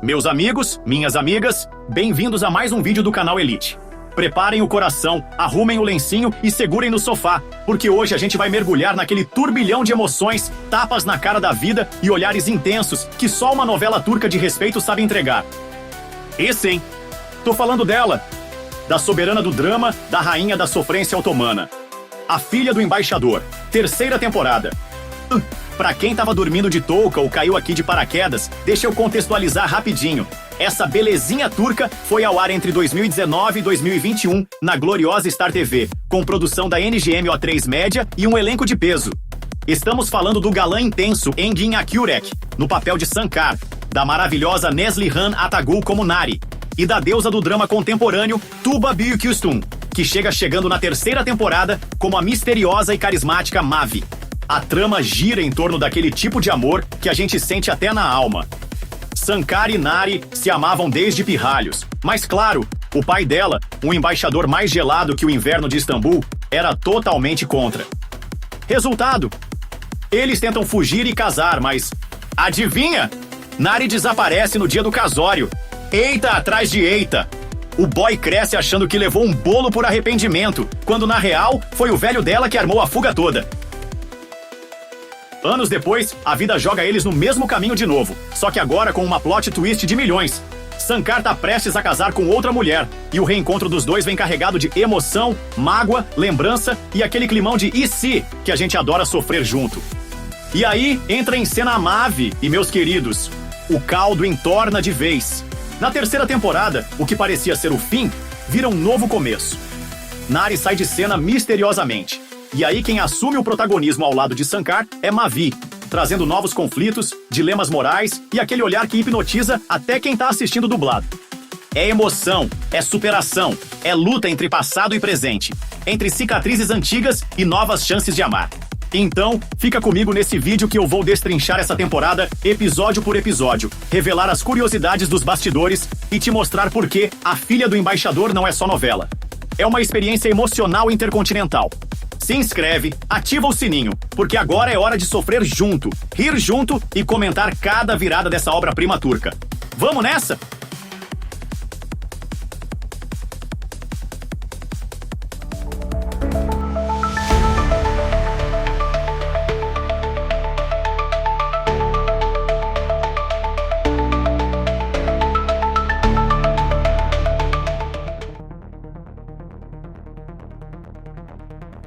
Meus amigos, minhas amigas, bem-vindos a mais um vídeo do canal Elite. Preparem o coração, arrumem o lencinho e segurem no sofá, porque hoje a gente vai mergulhar naquele turbilhão de emoções, tapas na cara da vida e olhares intensos que só uma novela turca de respeito sabe entregar. E sim, tô falando dela, da soberana do drama, da rainha da sofrência otomana. A Filha do Embaixador, terceira temporada. Pra quem tava dormindo de touca ou caiu aqui de paraquedas, deixa eu contextualizar rapidinho. Essa belezinha turca foi ao ar entre 2019 e 2021 na gloriosa Star TV, com produção da NGM-O3 Média e um elenco de peso. Estamos falando do galã intenso Engin Akyurek, no papel de Sankar, da maravilhosa Neslihan Atagul como Nari, e da deusa do drama contemporâneo Tuba Büyüküstün, que chegando na terceira temporada como a misteriosa e carismática Mavi. A trama gira em torno daquele tipo de amor que a gente sente até na alma. Sankar e Nari se amavam desde pirralhos, mas claro, o pai dela, um embaixador mais gelado que o inverno de Istambul, era totalmente contra. Resultado: eles tentam fugir e casar, mas adivinha? Nari desaparece no dia do casório. Eita atrás de eita! O boy cresce achando que levou um bolo por arrependimento, quando na real foi o velho dela que armou a fuga toda. Anos depois, a vida joga eles no mesmo caminho de novo, só que agora com uma plot twist de milhões. Sankar tá prestes a casar com outra mulher, e o reencontro dos dois vem carregado de emoção, mágoa, lembrança e aquele climão de e se que a gente adora sofrer junto. E aí entra em cena a Mavi, e meus queridos, o caldo entorna de vez. Na terceira temporada, o que parecia ser o fim, vira um novo começo. Nari sai de cena misteriosamente. E aí quem assume o protagonismo ao lado de Sankar é Mavi, trazendo novos conflitos, dilemas morais e aquele olhar que hipnotiza até quem tá assistindo dublado. É emoção, é superação, é luta entre passado e presente, entre cicatrizes antigas e novas chances de amar. Então, fica comigo nesse vídeo que eu vou destrinchar essa temporada episódio por episódio, revelar as curiosidades dos bastidores e te mostrar por que A Filha do Embaixador não é só novela. É uma experiência emocional intercontinental. Se inscreve, ativa o sininho, porque agora é hora de sofrer junto, rir junto e comentar cada virada dessa obra-prima turca. Vamos nessa?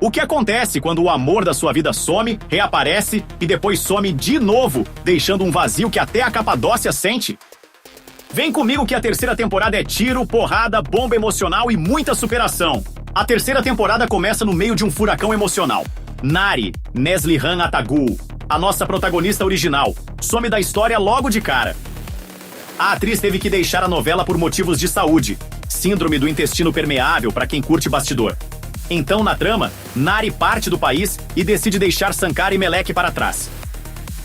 O que acontece quando o amor da sua vida some, reaparece e depois some de novo, deixando um vazio que até a Capadócia sente? Vem comigo que a terceira temporada é tiro, porrada, bomba emocional e muita superação. A terceira temporada começa no meio de um furacão emocional. Nari, Neslihan Atagul, a nossa protagonista original, some da história logo de cara. A atriz teve que deixar a novela por motivos de saúde, síndrome do intestino permeável para quem curte bastidor. Então, na trama, Nari parte do país e decide deixar Sankar e Melek para trás.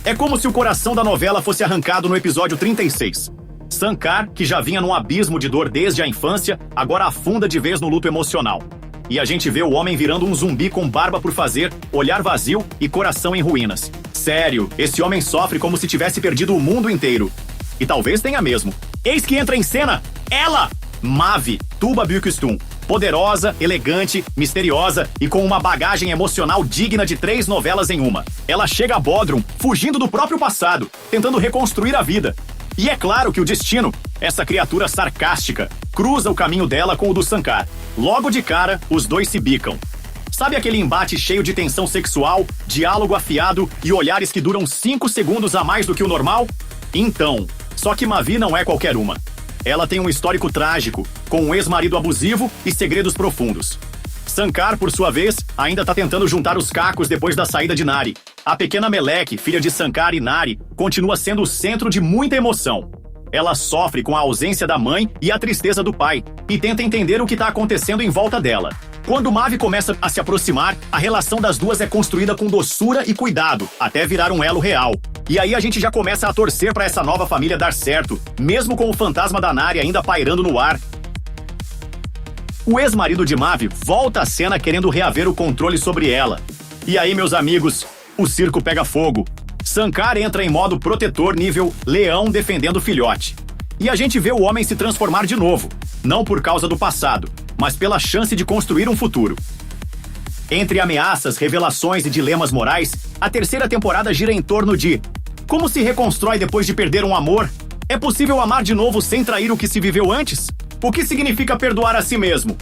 É como se o coração da novela fosse arrancado no episódio 36. Sankar, que já vinha num abismo de dor desde a infância, agora afunda de vez no luto emocional. E a gente vê o homem virando um zumbi com barba por fazer, olhar vazio e coração em ruínas. Sério, esse homem sofre como se tivesse perdido o mundo inteiro. E talvez tenha mesmo. Eis que entra em cena ela, Mavi, Tuba Büyüküstün. Poderosa, elegante, misteriosa e com uma bagagem emocional digna de 3 novelas em uma. Ela chega a Bodrum, fugindo do próprio passado, tentando reconstruir a vida. E é claro que o destino, essa criatura sarcástica, cruza o caminho dela com o do Sankar. Logo de cara, os dois se bicam. Sabe aquele embate cheio de tensão sexual, diálogo afiado e olhares que duram 5 segundos a mais do que o normal? Então, só que Mavi não é qualquer uma. Ela tem um histórico trágico, com um ex-marido abusivo e segredos profundos. Sankar, por sua vez, ainda tá tentando juntar os cacos depois da saída de Nari. A pequena Melek, filha de Sankar e Nari, continua sendo o centro de muita emoção. Ela sofre com a ausência da mãe e a tristeza do pai, e tenta entender o que tá acontecendo em volta dela. Quando Mavi começa a se aproximar, a relação das duas é construída com doçura e cuidado, até virar um elo real. E aí a gente já começa a torcer pra essa nova família dar certo, mesmo com o fantasma da Nari ainda pairando no ar. O ex-marido de Mavi volta à cena querendo reaver o controle sobre ela. E aí, meus amigos, o circo pega fogo. Sankar entra em modo protetor nível leão defendendo filhote. E a gente vê o homem se transformar de novo, não por causa do passado, mas pela chance de construir um futuro. Entre ameaças, revelações e dilemas morais, a terceira temporada gira em torno de como se reconstrói depois de perder um amor? É possível amar de novo sem trair o que se viveu antes? O que significa perdoar a si mesmo?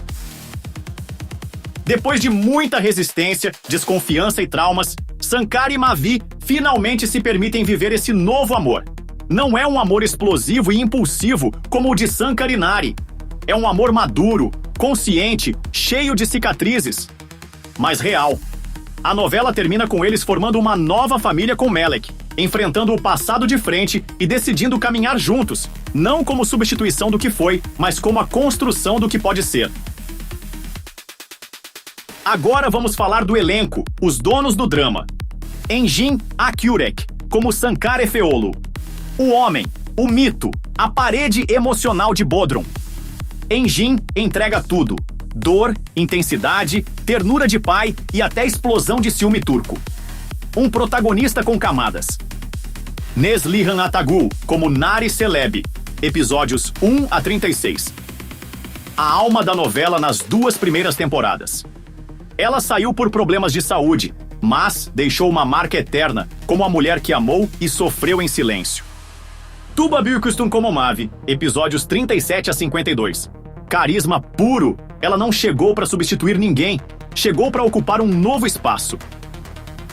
Depois de muita resistência, desconfiança e traumas, Sankar e Mavi finalmente se permitem viver esse novo amor. Não é um amor explosivo e impulsivo como o de Sankar e Nari. É um amor maduro, consciente, cheio de cicatrizes, mas real. A novela termina com eles formando uma nova família com Melek, enfrentando o passado de frente e decidindo caminhar juntos, não como substituição do que foi, mas como a construção do que pode ser. Agora vamos falar do elenco, os donos do drama. Engin Akyurek, como Sankar Efeolu. O homem, o mito, a parede emocional de Bodrum. Engin entrega tudo. Dor, intensidade, ternura de pai e até explosão de ciúme turco. Um protagonista com camadas. Neslihan Atagul, como Nari Celebi, episódios 1 a 36. A alma da novela nas 2 primeiras temporadas. Ela saiu por problemas de saúde, mas deixou uma marca eterna, como a mulher que amou e sofreu em silêncio. Tuba Büyüküstün como Mavi, episódios 37 a 52. Carisma puro, ela não chegou para substituir ninguém, chegou para ocupar um novo espaço.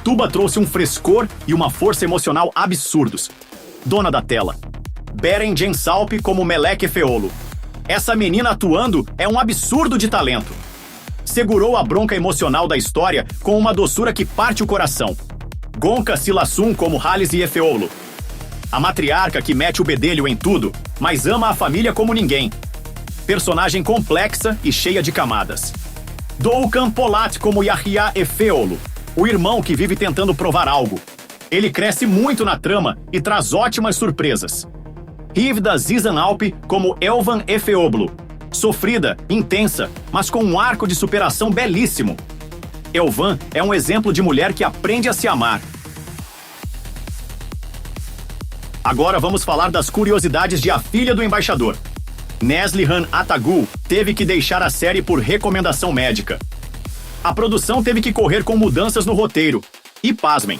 Tuba trouxe um frescor e uma força emocional absurdos. Dona da tela. Beren Gensalp como Melek Efeolu. Essa menina atuando é um absurdo de talento. Segurou a bronca emocional da história com uma doçura que parte o coração. Gonca Silassun como Halis e Efeolu. A matriarca que mete o bedelho em tudo, mas ama a família como ninguém. Personagem complexa e cheia de camadas. Doğukan Polat como Yahya Efeolu, o irmão que vive tentando provar algo. Ele cresce muito na trama e traz ótimas surpresas. Hivda Zizan Alp como Elvan Efeoglu, sofrida, intensa, mas com um arco de superação belíssimo. Elvan é um exemplo de mulher que aprende a se amar. Agora vamos falar das curiosidades de A Filha do Embaixador. Neslihan Atagul teve que deixar a série por recomendação médica. A produção teve que correr com mudanças no roteiro. E pasmem,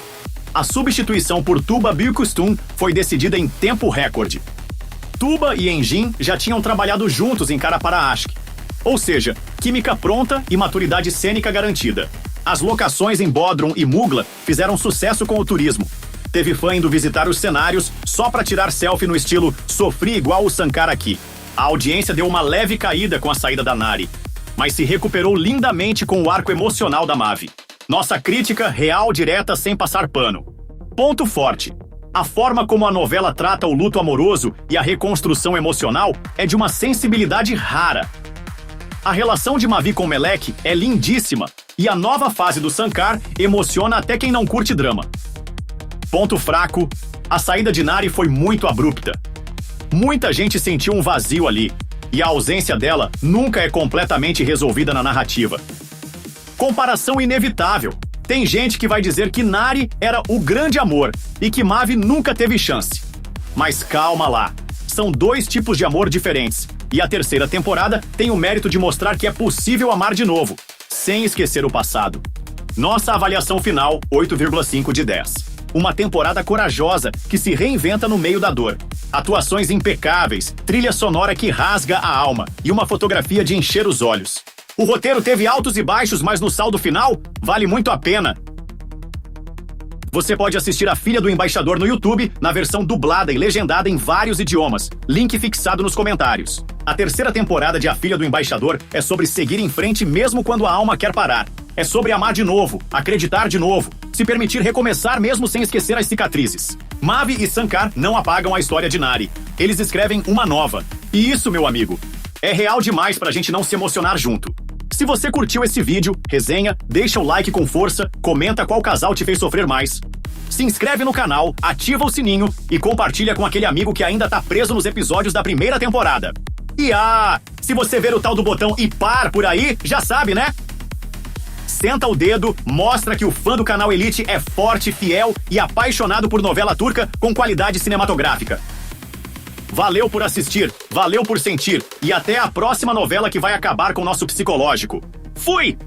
a substituição por Tuba Büyüküstün foi decidida em tempo recorde. Tuba e Engin já tinham trabalhado juntos em Kara para Aşk. Ou seja, química pronta e maturidade cênica garantida. As locações em Bodrum e Mugla fizeram sucesso com o turismo. Teve fã indo visitar os cenários só para tirar selfie no estilo "sofri igual o Sankar aqui". A audiência deu uma leve caída com a saída da Nari, mas se recuperou lindamente com o arco emocional da Mavi. Nossa crítica real, direta, sem passar pano. Ponto forte. A forma como a novela trata o luto amoroso e a reconstrução emocional é de uma sensibilidade rara. A relação de Mavi com Melek é lindíssima e a nova fase do Sankar emociona até quem não curte drama. Ponto fraco. A saída de Nari foi muito abrupta. Muita gente sentiu um vazio ali, e a ausência dela nunca é completamente resolvida na narrativa. Comparação inevitável. Tem gente que vai dizer que Nari era o grande amor e que Mavi nunca teve chance. Mas calma lá. São 2 tipos de amor diferentes, e a terceira temporada tem o mérito de mostrar que é possível amar de novo, sem esquecer o passado. Nossa avaliação final, 8,5 de 10. Uma temporada corajosa que se reinventa no meio da dor. Atuações impecáveis, trilha sonora que rasga a alma e uma fotografia de encher os olhos. O roteiro teve altos e baixos, mas no saldo final, vale muito a pena. Você pode assistir A Filha do Embaixador no YouTube, na versão dublada e legendada em vários idiomas. Link fixado nos comentários. A terceira temporada de A Filha do Embaixador é sobre seguir em frente mesmo quando a alma quer parar. É sobre amar de novo, acreditar de novo, se permitir recomeçar mesmo sem esquecer as cicatrizes. Mavi e Sankar não apagam a história de Nari. Eles escrevem uma nova. E isso, meu amigo, é real demais pra gente não se emocionar junto. Se você curtiu esse vídeo, resenha, deixa o like com força, comenta qual casal te fez sofrer mais. Se inscreve no canal, ativa o sininho e compartilha com aquele amigo que ainda tá preso nos episódios da primeira temporada. E se você ver o tal do botão IPAR por aí, já sabe, né? Senta o dedo, mostra que o fã do canal Elite é forte, fiel e apaixonado por novela turca com qualidade cinematográfica. Valeu por assistir, valeu por sentir, e até a próxima novela que vai acabar com o nosso psicológico. Fui!